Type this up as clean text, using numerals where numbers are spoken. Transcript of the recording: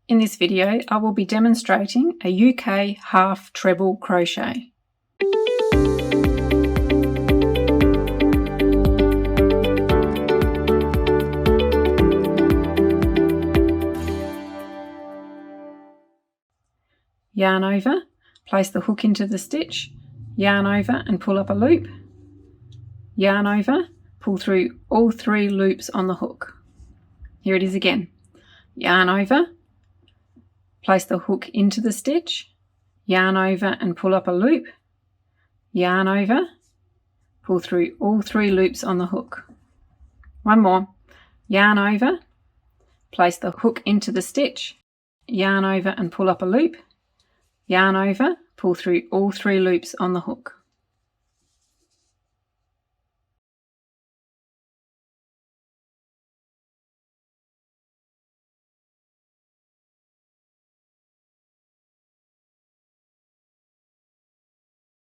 In this video, I will be demonstrating a UK half treble crochet. Yarn over, place the hook into the stitch, yarn over and pull up a loop, yarn over, pull through all 3 loops on the hook. Here it is again. Yarn over, place the hook into the stitch, yarn over and pull up a loop, yarn over, pull through all 3 loops on the hook. One more. Yarn over, place the hook into the stitch, yarn over and pull up a loop, yarn over, pull through all 3 loops on the hook.